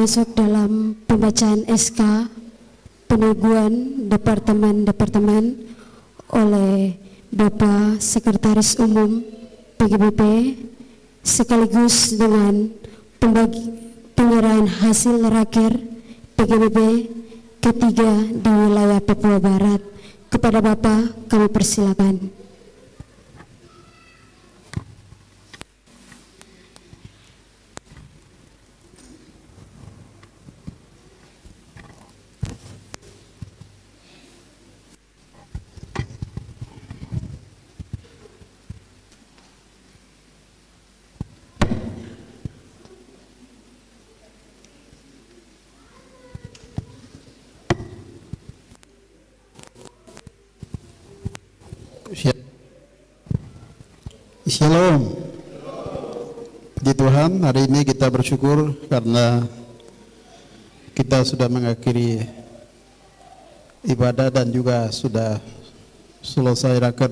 masuk dalam pembacaan SK peneguhan departemen-departemen oleh Bapak Sekretaris Umum PGBP sekaligus dengan penyerahan hasil raker PGBP ketiga di wilayah Papua Barat. Kepada Bapak kami persilakan. Shalom. Puji Tuhan, hari ini kita bersyukur karena kita sudah mengakhiri ibadah dan juga sudah selesai raker.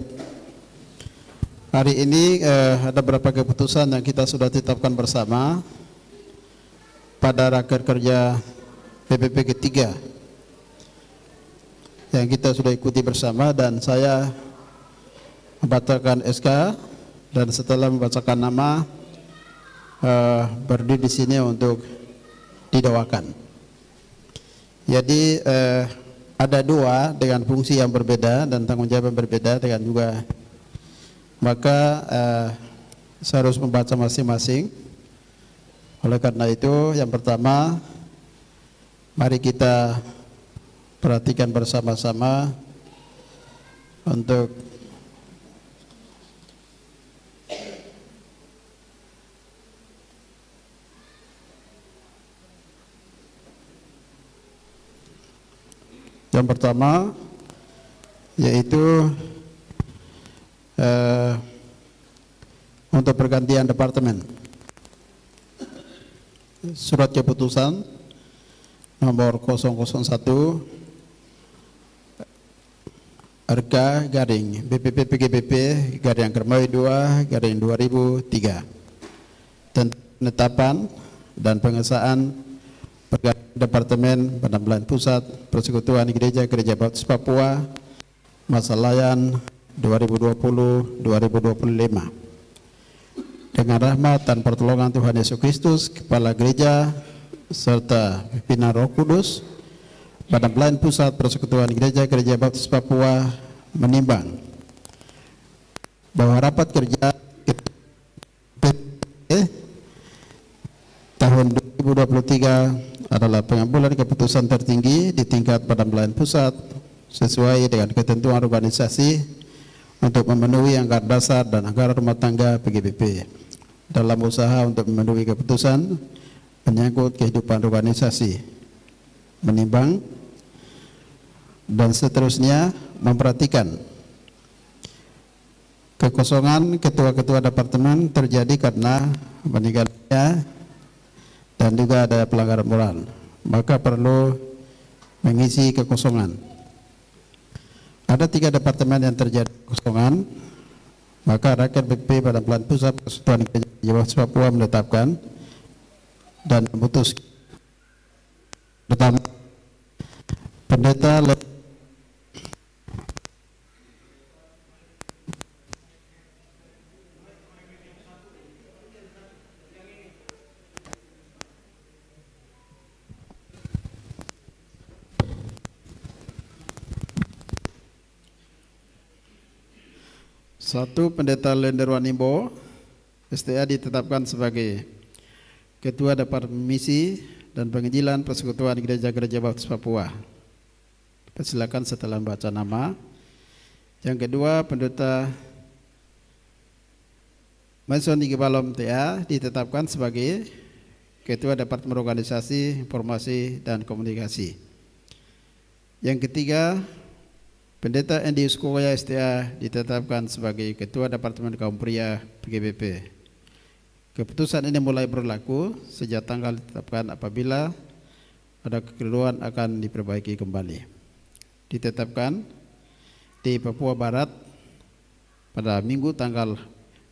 Hari ini ada beberapa keputusan yang kita sudah tetapkan bersama pada raker kerja PPP ketiga yang kita sudah ikuti bersama, dan saya membacakan SK. Dan setelah membacakan nama, berdiri di sini untuk didoakan. Jadi ada dua dengan fungsi yang berbeda dan tanggung jawab yang berbeda dengan juga. Maka saya harus membaca masing-masing. Oleh karena itu, yang pertama, mari kita perhatikan bersama-sama untuk yang pertama, yaitu untuk pergantian departemen. Surat keputusan nomor 001 RK garing BPP PGBP garing Kermawi 2 garing 2003 tentang penetapan dan pengesahan Departemen Penampilan Pusat Persekutuan Gereja Baptis Papua masa layan 2020-2025 dengan rahmat dan pertolongan Tuhan Yesus Kristus, Kepala Gereja serta pimpinan Roh Kudus, Penampilan Pusat Persekutuan Gereja Baptis Papua menimbang bahwa rapat kerja tahun 2023 adalah pengambilan keputusan tertinggi di tingkat penampilan pusat sesuai dengan ketentuan organisasi untuk memenuhi anggaran dasar dan anggaran rumah tangga PGBP dalam usaha untuk memenuhi keputusan menyangkut kehidupan organisasi, menimbang dan seterusnya memperhatikan kekosongan ketua-ketua departemen terjadi karena meninggalnya dan juga ada pelanggaran moral, maka perlu mengisi kekosongan. Ada 3 departemen yang terjadi kekosongan, maka rakyat BPP Penampilan Pusat Persekutuan Gereja Baptis Papua menetapkan dan memutuskan. Pertama, pendeta Satu, Pendeta Lender Wanimbo STA ditetapkan sebagai Ketua Departemen Misi dan Penginjilan Persekutuan Gereja Baptis Papua. Persilakan setelah membaca nama. Yang kedua, Pendeta Mason Igebalom TA ditetapkan sebagai Ketua Departemen Organisasi, Informasi dan Komunikasi. Yang ketiga, Pendeta Endi Uskoya STA ditetapkan sebagai Ketua Departemen Kaum Pria PGBP. Keputusan ini mulai berlaku sejak tanggal ditetapkan, apabila ada kekeliruan akan diperbaiki kembali. Ditetapkan di Papua Barat pada Minggu tanggal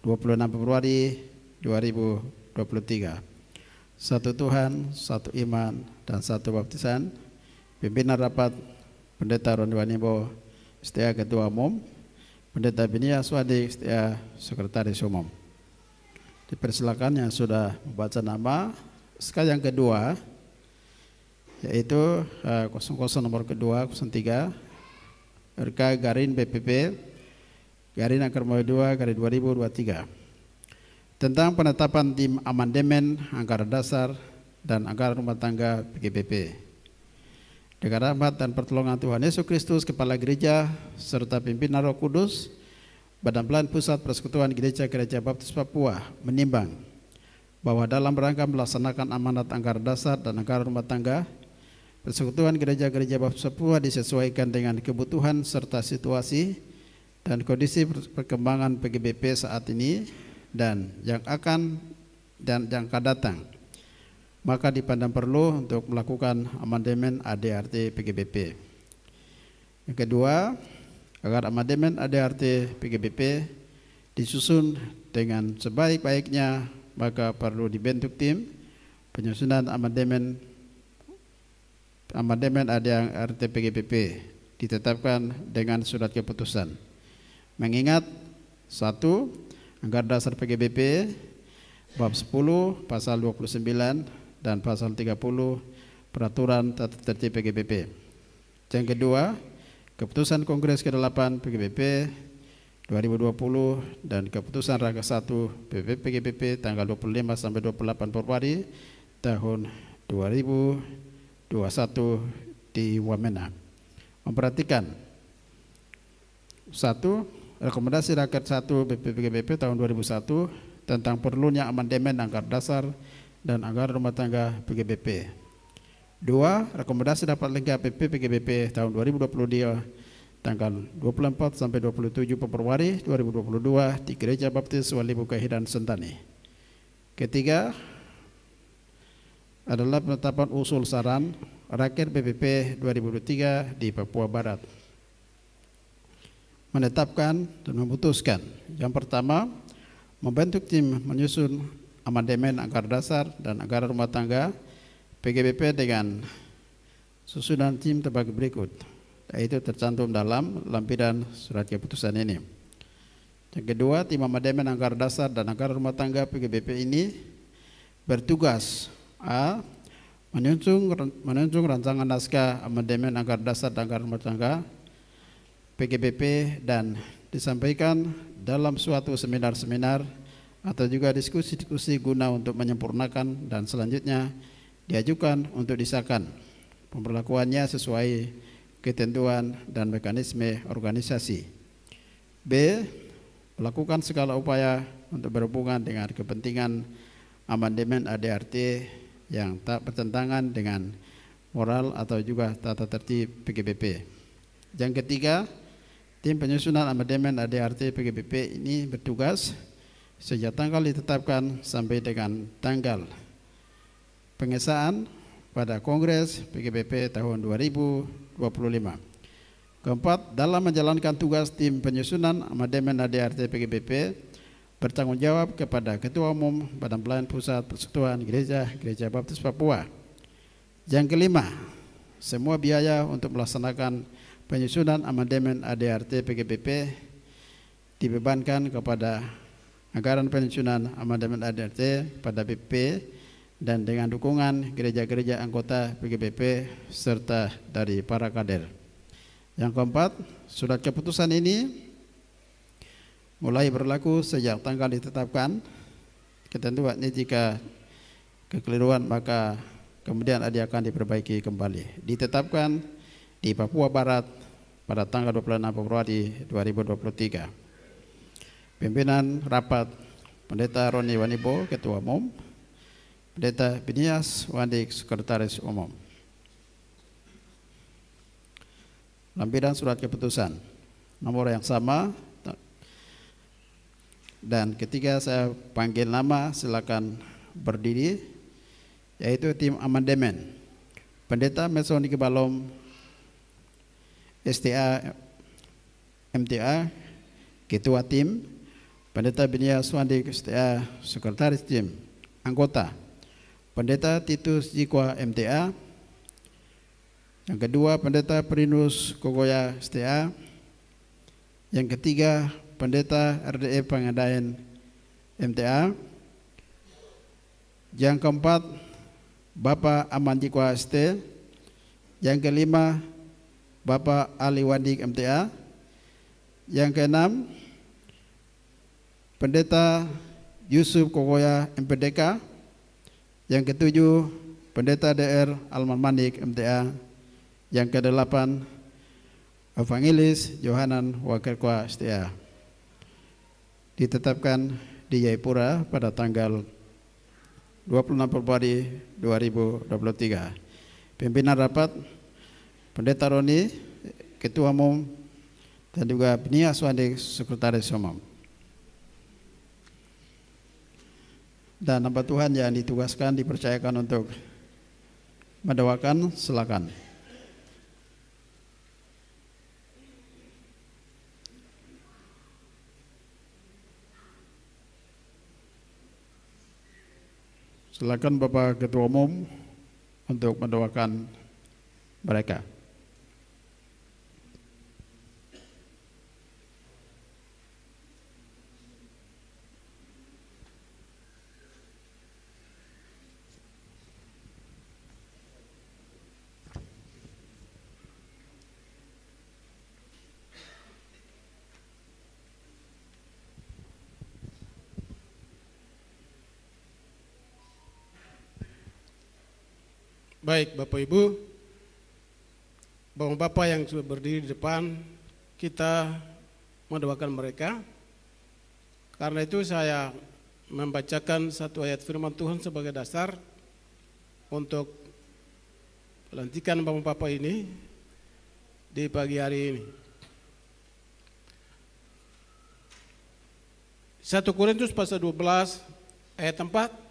26 Februari 2023. satu Tuhan, satu iman, dan satu baptisan. Pimpinan rapat Pendeta Roni Wanibo, STA Ketua Umum, Pendeta Binia Swadi, STA Sekretaris Umum. Dipersilakan yang sudah membaca nama. Sekali yang kedua, yaitu 00 nomor kedua 03 RK Garin BPP Garin Angka 2 Garin 2023 tentang penetapan tim amandemen anggaran dasar dan anggaran rumah tangga PGBP. Dengan rahmat dan pertolongan Tuhan Yesus Kristus, Kepala Gereja serta pimpinan Roh Kudus, Badan Pelayanan Pusat Persekutuan Gereja-Gereja Baptis Papua menimbang bahwa dalam rangka melaksanakan amanat anggaran dasar dan anggaran rumah tangga, Persekutuan Gereja-Gereja Baptis Papua disesuaikan dengan kebutuhan serta situasi dan kondisi perkembangan PGBP saat ini dan yang akan datang. Maka dipandang perlu untuk melakukan amandemen ADART PGBP. Yang kedua, agar amandemen ADART PGBP disusun dengan sebaik-baiknya, maka perlu dibentuk tim penyusunan amandemen ADART PGBP ditetapkan dengan surat keputusan. Mengingat 1. Anggaran dasar PGBP bab 10 pasal 29 dan pasal 30 peraturan tata tertib PGBP. Yang kedua, keputusan Kongres ke-8 PGBP 2020 dan keputusan Rangka 1 PGBP tanggal 25 sampai 28 Februari tahun 2021 di Wamena. Memperhatikan 1. Rekomendasi Rakyat 1 PGBP tahun 2001 tentang perlunya amandemen anggaran dasar dan anggaran rumah tangga PGBP. 2. Rekomendasi dapat lengkap PGBP tahun 2022 tanggal 24 sampai 27 Februari 2022 di Gereja Baptis Wali Bukahidan Sentani. Ketiga adalah penetapan usul saran Rakyat PPP 2023 di Papua Barat. Menetapkan dan memutuskan. Yang pertama, membentuk tim menyusun amandemen anggaran dasar dan anggaran rumah tangga PGBP dengan susunan tim terbagi berikut, yaitu tercantum dalam lampiran surat keputusan ini. Yang kedua, tim amandemen anggaran dasar dan anggaran rumah tangga PGBP ini bertugas A. Menunjung rancangan naskah amandemen anggaran dasar dan anggaran rumah tangga PGBP dan disampaikan dalam suatu seminar-seminar atau juga diskusi-diskusi guna untuk menyempurnakan dan selanjutnya diajukan untuk disahkan. Pemberlakuannya sesuai ketentuan dan mekanisme organisasi. B. Melakukan segala upaya untuk berhubungan dengan kepentingan amandemen ADART yang tak bertentangan dengan moral atau juga tata tertib PGBP. Yang ketiga, tim penyusunan amandemen ADART PGBP ini bertugas sejak tanggal ditetapkan sampai dengan tanggal pengesahan pada Kongres PGBP tahun 2025. Keempat, dalam menjalankan tugas tim penyusunan amandemen ADART PGBP bertanggung jawab kepada Ketua Umum Badan Pelayanan Pusat Persekutuan Gereja Baptis Papua. Yang kelima, semua biaya untuk melaksanakan penyusunan amandemen ADART PGBP dibebankan kepada anggaran penyusunan amandemen ADART pada BP dan dengan dukungan gereja-gereja anggota PGBP serta dari para kader. Yang keempat, surat keputusan ini mulai berlaku sejak tanggal ditetapkan. Ketentuan ini jika kekeliruan maka kemudian akan diperbaiki kembali. Ditetapkan di Papua Barat pada tanggal 26 Februari 2023. Pimpinan rapat Pendeta Roni Wanibo, Ketua Umum, Pendeta Binias Wandik, Sekretaris Umum. Lampiran surat keputusan nomor yang sama, dan ketika saya panggil nama silakan berdiri, yaitu tim amandemen Pendeta Mesoni Kebalom STA MTA Ketua Tim, Pendeta Binia Swandi STA Sekretaris Tim, anggota Pendeta Titus Jikwa MTA. Yang kedua, Pendeta Perinus Kogoya STA. Yang ketiga, Pendeta RDE Pangadayan MTA. Yang keempat, Bapak Aman Jikwa ST. Yang kelima, Bapak Ali Wandik MTA. Yang keenam, Pendeta Yusuf Kogoya MPDK. Yang ketujuh, Pendeta DR Alman Manik MTA. Yang kedelapan, Evangelis Yohanan Wakerkwa STA. Ditetapkan di Jayapura pada tanggal 26 Februari 2023. Pimpinan rapat Pendeta Roni, Ketua Umum, dan juga Benia Aswandi, Sekretaris Umum. Dan hamba Tuhan yang ditugaskan, dipercayakan untuk mendoakan, silakan. Silakan Bapak Ketua Umum untuk mendoakan mereka. Baik Bapak Ibu, Bapak yang sudah berdiri di depan, kita mendoakan mereka. Karena itu saya membacakan satu ayat firman Tuhan sebagai dasar untuk pelantikan Bapak ini di pagi hari ini. 1 Korintus pasal 12 ayat 4.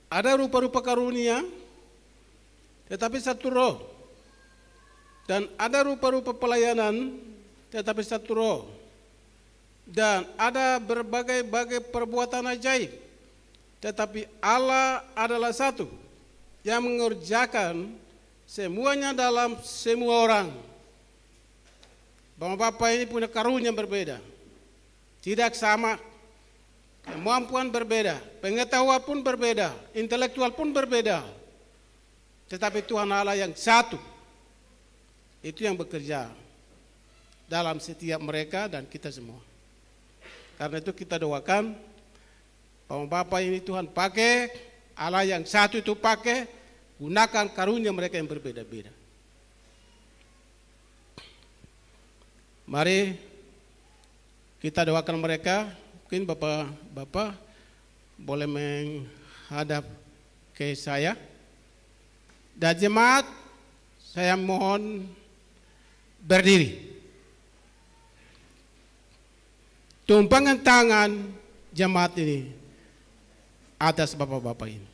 Ada rupa-rupa karunia, tetapi satu roh. Dan ada rupa-rupa pelayanan, tetapi satu roh. Dan ada berbagai-bagai perbuatan ajaib, tetapi Allah adalah satu, yang mengerjakan semuanya dalam semua orang. Bapak-bapak ini punya karunia berbeda, tidak sama. Kemampuan berbeda, pengetahuan pun berbeda, intelektual pun berbeda. Tetapi Tuhan Allah yang satu, itu yang bekerja dalam setiap mereka dan kita semua. Karena itu kita doakan, Bapak ini Tuhan pakai, Allah yang satu itu pakai, gunakan karunia mereka yang berbeda-beda. Mari kita doakan mereka. Mungkin Bapak boleh menghadap ke saya. Dan jemaat, saya mohon berdiri. Tumpangan tangan jemaat ini atas Bapak-bapak ini.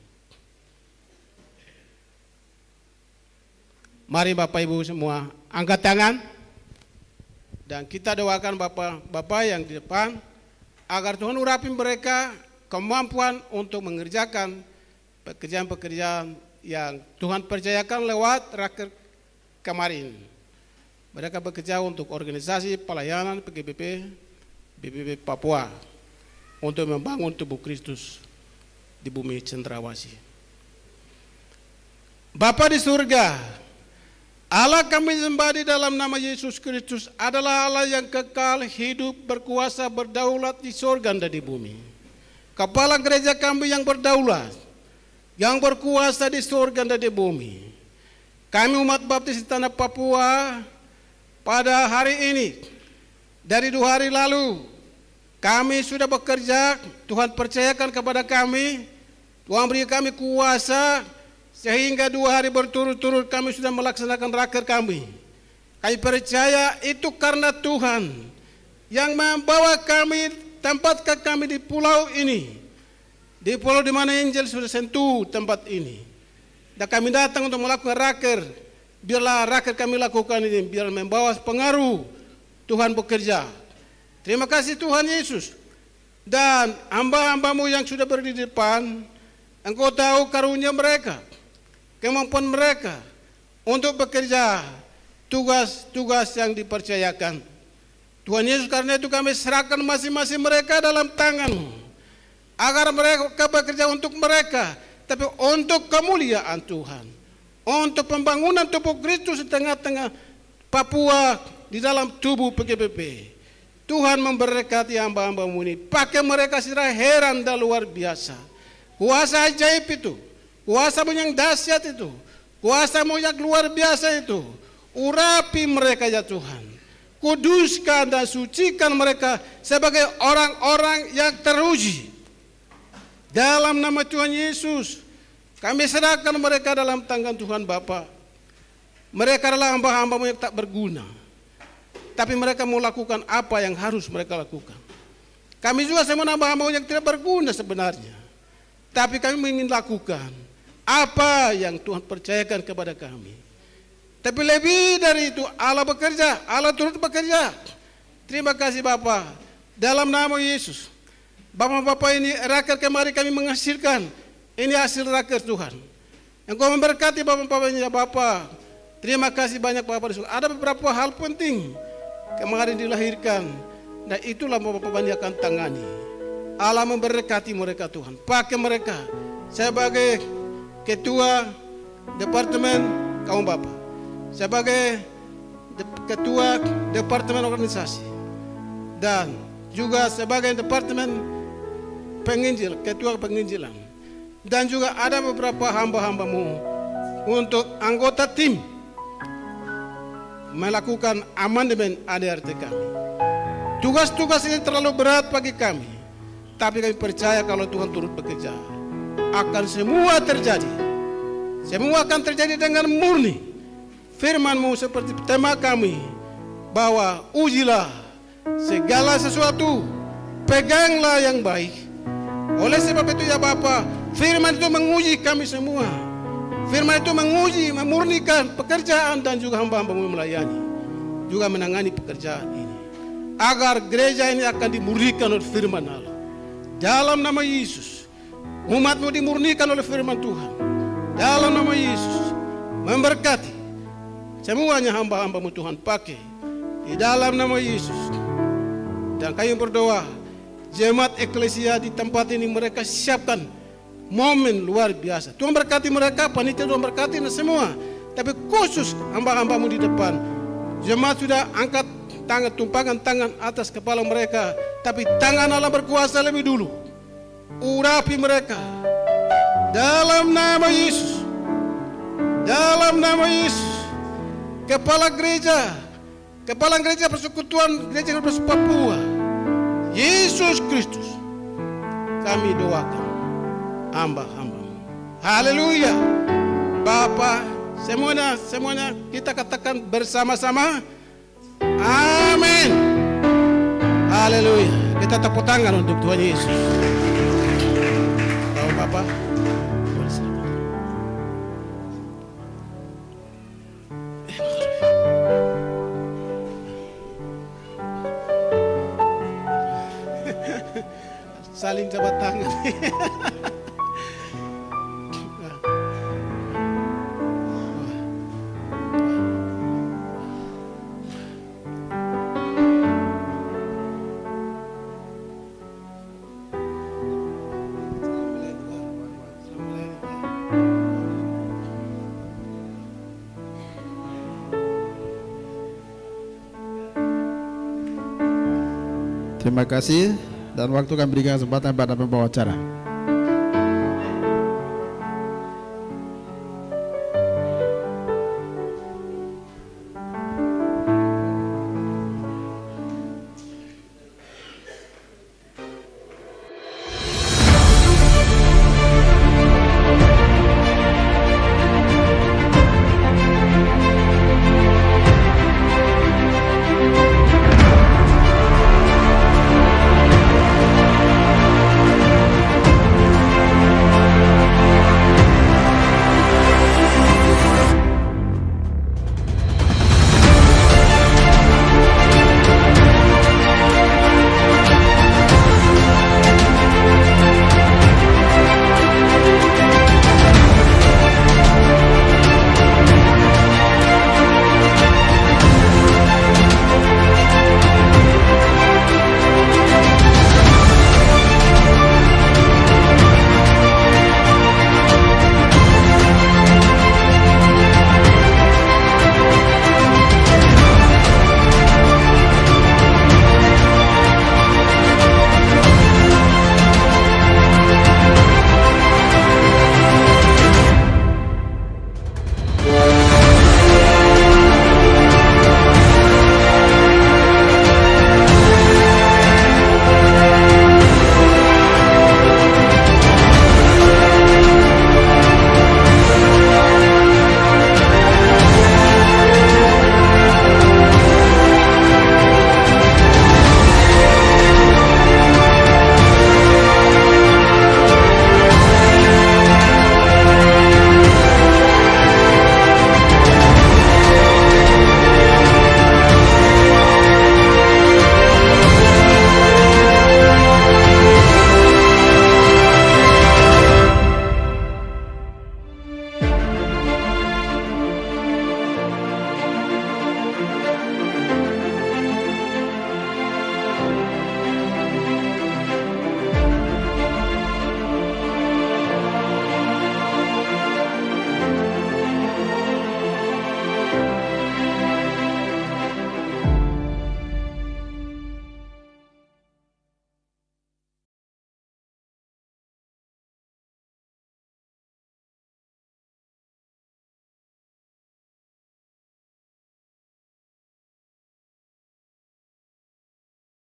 Mari Bapak Ibu semua angkat tangan. Dan kita doakan Bapak-bapak yang di depan, agar Tuhan urapi mereka kemampuan untuk mengerjakan pekerjaan-pekerjaan yang Tuhan percayakan lewat raker kemarin. Mereka bekerja untuk organisasi pelayanan PGBP Papua untuk membangun tubuh Kristus di bumi Cendrawasih. Bapa di surga, Allah kami sembah di dalam nama Yesus Kristus adalah Allah yang kekal, hidup, berkuasa, berdaulat di surga dan di bumi. Kepala gereja kami yang berdaulat, yang berkuasa di surga dan di bumi. Kami umat baptis di tanah Papua pada hari ini, dari 2 hari lalu, kami sudah bekerja, Tuhan percayakan kepada kami, Tuhan beri kami kuasa, sehingga 2 hari berturut-turut kami sudah melaksanakan raker kami. Kami percaya itu karena Tuhan yang membawa kami, tempatkan kami di pulau ini. Di pulau di mana Injil sudah sentuh tempat ini. Dan kami datang untuk melakukan raker. Biarlah raker kami lakukan ini, biar membawa pengaruh Tuhan bekerja. Terima kasih Tuhan Yesus. Dan hamba-hambamu yang sudah berdiri di depan, Engkau tahu karunia mereka, kemampuan mereka untuk bekerja tugas-tugas yang dipercayakan. Tuhan Yesus, karena itu kami serahkan masing-masing mereka dalam tangan-Mu, agar mereka bekerja untuk mereka, tapi untuk kemuliaan Tuhan, untuk pembangunan tubuh Kristus di tengah-tengah Papua, di dalam tubuh PGBP. Tuhan memberkati hamba-hamba-Mu ini, pakai mereka secara heran dan luar biasa. Kuasa ajaib itu, kuasa-Mu yang dahsyat itu, kuasa-Mu yang luar biasa itu, urapi mereka ya Tuhan. Kuduskan dan sucikan mereka sebagai orang-orang yang teruji. Dalam nama Tuhan Yesus, kami serahkan mereka dalam tangan Tuhan Bapa. Mereka adalah hamba-hamba-Mu yang tak berguna, tapi mereka mau lakukan apa yang harus mereka lakukan. Kami juga semua hamba-hamba-Mu yang tidak berguna sebenarnya, tapi kami ingin lakukan apa yang Tuhan percayakan kepada kami. Tapi lebih dari itu, Allah bekerja, Allah turut bekerja. Terima kasih Bapa, dalam nama Yesus. Bapak-bapak ini raker kemari kami menghasilkan, ini hasil raker Tuhan. Engkau memberkati bapak-bapak ini ya Bapa. Terima kasih banyak Bapak. Ada beberapa hal penting kemarin dilahirkan, dan itulah bapak-bapak ini akan tangani. Allah memberkati mereka Tuhan, pakai mereka sebagai ketua departemen kaum Bapak, sebagai ketua departemen organisasi, dan juga sebagai departemen penginjil, ketua penginjilan, dan juga ada beberapa hamba-hamba-Mu untuk anggota tim melakukan amandemen ADRT kami. Tugas-tugas ini terlalu berat bagi kami, tapi kami percaya kalau Tuhan turut bekerja, akan semua terjadi. Semua akan terjadi dengan murni. Firman-Mu seperti tema kami, bahwa ujilah segala sesuatu, peganglah yang baik. Oleh sebab itu ya Bapa, firman itu menguji kami semua. Firman itu menguji, memurnikan pekerjaan dan juga hamba-hamba-Mu melayani, juga menangani pekerjaan ini, agar gereja ini akan dimurnikan oleh firman Allah. Dalam nama Yesus, umat-Mu dimurnikan oleh firman Tuhan. Dalam nama Yesus, memberkati semuanya hamba-hamba-Mu Tuhan, pakai di dalam nama Yesus. Dan kami berdoa, jemaat eklesia di tempat ini mereka siapkan momen luar biasa. Tuhan berkati mereka, panitia Tuhan berkati semua. Tapi khusus hamba-hamba-Mu di depan, jemaat sudah angkat tangan, tumpangkan tangan atas kepala mereka, tapi tangan Allah berkuasa lebih dulu. Urapi mereka dalam nama Yesus. Dalam nama Yesus. Kepala gereja Persekutuan Gereja Kristen Papua, Yesus Kristus, kami doakan hamba-hamba-Mu. Haleluya. Bapa, semuanya kita katakan bersama-sama, amin. Haleluya. Kita tepuk tangan untuk Tuhan Yesus. Tahu Bapak, saling jabat tangan. Terima kasih, dan waktu kami berikan kesempatan pada pembawa acara.